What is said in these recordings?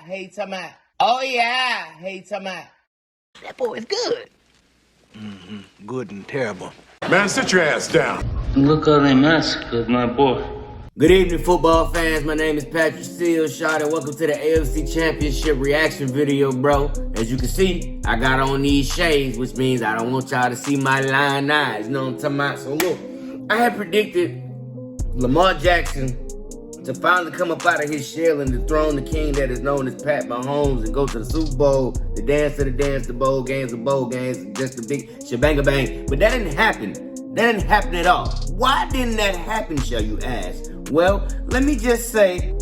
Hey, Tama. Oh, yeah. Hey, Tama. That boy is good. Good and terrible. Man, sit your ass down. Look how they massacred my boy. Good evening, football fans. My name is Patrick Steele-Shot, and welcome to the AFC Championship reaction video, bro. As you can see, I got on these shades, which means I don't want y'all to see my lying eyes. You know what I'm talking about? So look, I had predicted Lamar Jackson to finally come up out of his shell and dethrone the king that is known as Pat Mahomes and go to the Super Bowl, the dance of the dance, the bowl games, just a big shebang bang. But that didn't happen. That didn't happen at all. Why didn't that happen, shall you ask? Well, let me just say,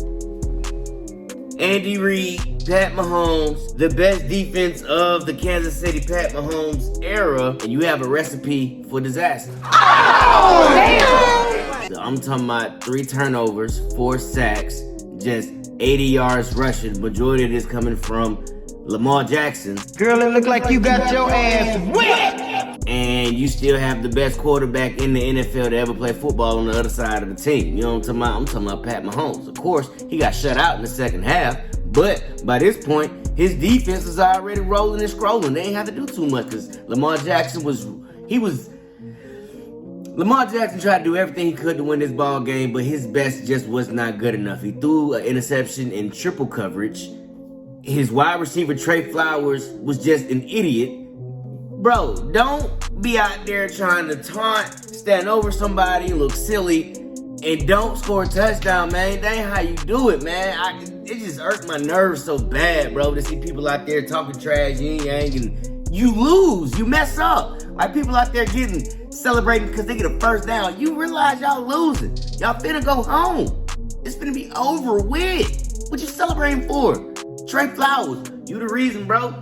Andy Reid, Pat Mahomes, the best defense of the Kansas City Pat Mahomes era, and you have a recipe for disaster. Oh, damn! So I'm talking about 3 turnovers, 4 sacks, just 80 yards rushing. Majority of this coming from Lamar Jackson. Girl, it look like you got your ass wet. And you still have the best quarterback in the NFL to ever play football on the other side of the team. You know what I'm talking about? I'm talking about Pat Mahomes. Of course, he got shut out in the second half, but by this point, his defense is already rolling and scrolling. They ain't have to do too much because Lamar Jackson tried to do everything he could to win this ball game, but his best just was not good enough. He threw an interception in triple coverage. His wide receiver, Trey Flowers, was just an idiot. Bro, don't be out there trying to taunt, stand over somebody, look silly, and don't score a touchdown, man. That ain't how you do it, man. It just irked my nerves so bad, bro, to see people out there talking trash, yin-yang, and you lose, you mess up. Like people out there celebrating because they get a first down. You realize y'all losing. Y'all finna go home. It's finna be over with. What you celebrating for? Trey Flowers, you the reason, bro.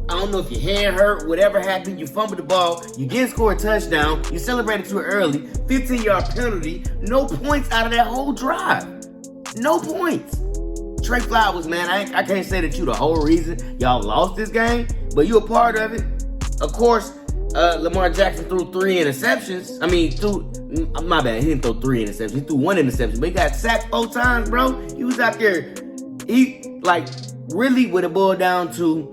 I don't know if your hand hurt, whatever happened, you fumbled the ball, you didn't score a touchdown, you celebrated too early, 15-yard penalty, no points out of that whole drive. No points. Trey Flowers, man, I can't say that you the whole reason y'all lost this game, but you a part of it. Of course, Lamar Jackson threw 3 interceptions. My bad, he didn't throw 3 interceptions. He threw 1 interception, but he got sacked 4 times, bro. He was out there, really what it boiled down to,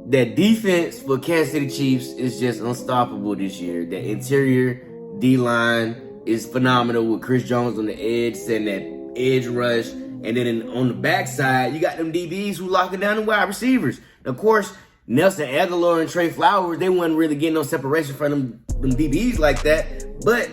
that defense for Kansas City Chiefs is just unstoppable this year. The interior D-line is phenomenal with Chris Jones on the edge, setting that edge rush. And then on the backside, you got them DBs who locking down the wide receivers. Of course, Nelson Aguilar and Trey Flowers, they wasn't really getting no separation from them DBs like that. But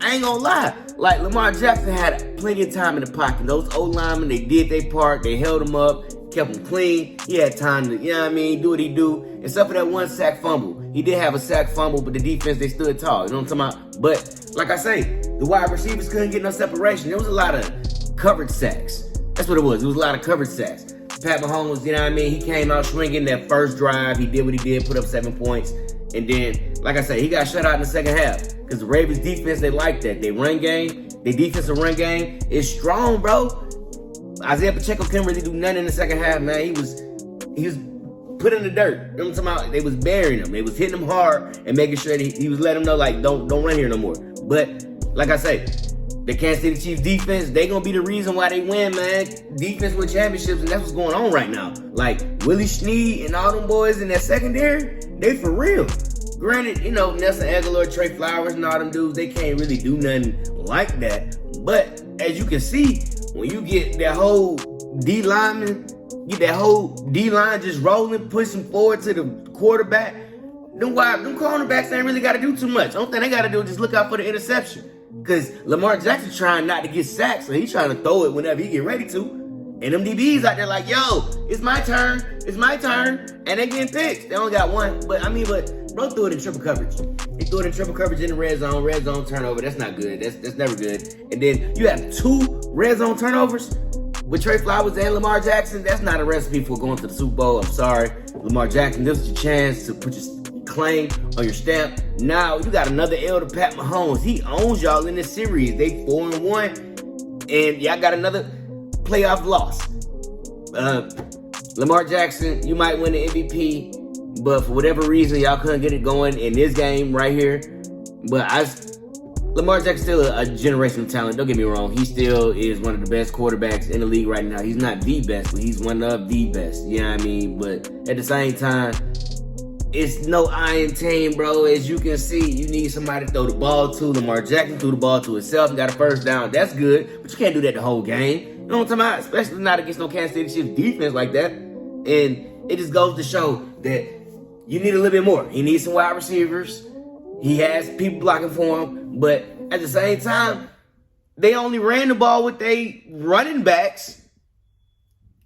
I ain't gonna lie. Like, Lamar Jackson had plenty of time in the pocket. Those O-linemen, they did their part. They held him up, kept him clean. He had time to, do what he do. Except for that 1 sack fumble. He did have a sack fumble, but the defense, they stood tall. You know what I'm talking about? But, like I say, the wide receivers couldn't get no separation. There was a lot of coverage sacks. That's what it was. It was a lot of coverage sacks. Pat Mahomes, he came out swinging that first drive. He did what he did, put up 7 points. And then, like I say, he got shut out in the second half. Because the Ravens defense, they like that. They run game, their defensive run game is strong, bro. Isaiah Pacheco couldn't really do nothing in the second half, man. He was put in the dirt. You know what I'm talking about? They was burying him. They was hitting him hard and making sure that he was letting him know, like, don't run here no more. But, like I say, the Kansas City Chiefs defense, they gonna be the reason why they win, man. Defense win championships, and that's what's going on right now. Like, Willie Snead and all them boys in that secondary, they for real. Granted, Nelson Aguilar, Trey Flowers, and all them dudes, they can't really do nothing like that. But, as you can see, when you get that whole D-line just rolling, pushing forward to the quarterback, them cornerbacks ain't really got to do too much. The only thing they got to do is just look out for the interception. Because Lamar Jackson trying not to get sacked, so he's trying to throw it whenever he get ready to. And them DBs out there like, yo, it's my turn, and they getting picked. They only got 1, but bro threw it in triple coverage. He threw it in triple coverage in the red zone turnover. That's not good. That's never good. And then you have 2 red zone turnovers with Trey Flowers and Lamar Jackson. That's not a recipe for going to the Super Bowl. I'm sorry, Lamar Jackson. This is your chance to put your claim on your stamp. Now you got another L to Pat Mahomes. He owns y'all in this series. They 4-1, and y'all got another playoff loss. Lamar Jackson, you might win the MVP, but for whatever reason, y'all couldn't get it going in this game right here. But Lamar Jackson's still a generational talent. Don't get me wrong. He still is one of the best quarterbacks in the league right now. He's not the best, but he's one of the best. You know what I mean? But at the same time, it's no iron team, bro. As you can see, you need somebody to throw the ball to. Lamar Jackson threw the ball to himself and got a first down. That's good, but you can't do that the whole game. You know what I'm talking about? Especially not against no Kansas City Chiefs defense like that. And it just goes to show that you need a little bit more. He needs some wide receivers. He has people blocking for him, but at the same time, they only ran the ball with their running backs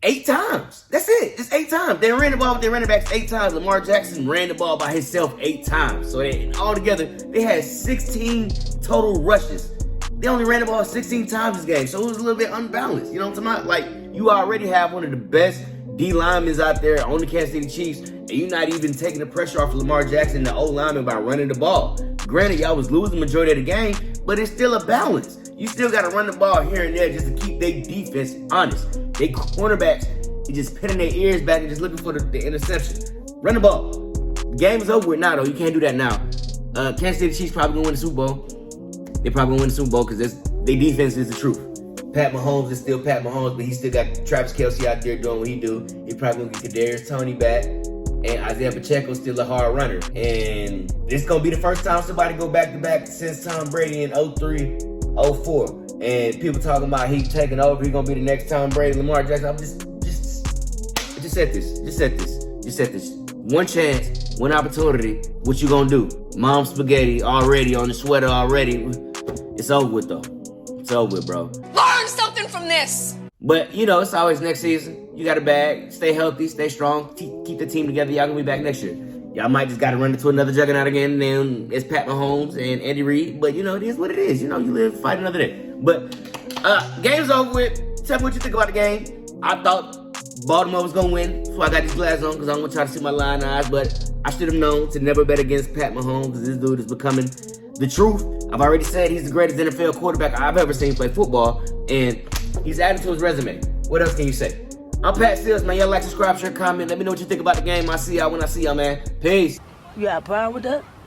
8 times. That's it. It's 8 times. They ran the ball with their running backs 8 times. Lamar Jackson ran the ball by himself 8 times. So altogether, they had 16 total rushes. They only ran the ball 16 times this game, so it was a little bit unbalanced. You know what I'm talking about? Like, you already have one of the best D linemen out there on the Kansas City Chiefs, and you're not even taking the pressure off of Lamar Jackson and the O lineman by running the ball. Granted, y'all was losing the majority of the game, but it's still a balance. You still got to run the ball here and there just to keep their defense honest. They cornerbacks, they just pinning their ears back and just looking for the interception. Run the ball. The game is over with now, though. You can't do that now. Kansas City Chiefs probably going to win the Super Bowl. They probably going to win the Super Bowl because their defense is the truth. Pat Mahomes is still Pat Mahomes, but he still got Travis Kelce out there doing what he do. He probably gonna get Kadarius Toney back, and Isaiah Pacheco's still a hard runner. And this gonna be the first time somebody go back-to-back since Tom Brady in 03, 04. And people talking about he taking over, he gonna be the next Tom Brady, Lamar Jackson. I'm just set this. One chance, one opportunity. What you gonna do? Mom spaghetti already on the sweater already. It's over with though. It's over with, bro. Learn something from this. But, you know, it's always next season. You got a bag. Stay healthy. Stay strong. Keep the team together. Y'all gonna be back next year. Y'all might just got to run into another juggernaut again. And then it's Pat Mahomes and Andy Reid. But, you know, it is what it is. You know, you live, fight another day. But game's over with. Tell me what you think about the game. I thought Baltimore was going to win. So I got these glasses on because I'm going to try to see my lying eyes. But I should have known to never bet against Pat Mahomes because this dude is becoming the truth. I've already said he's the greatest NFL quarterback I've ever seen play football, and he's added to his resume. What else can you say? I'm Pat Stills, man. Y'all like, subscribe, share, comment. Let me know what you think about the game. I'll see y'all when I see y'all, man. Peace. You got a problem with that?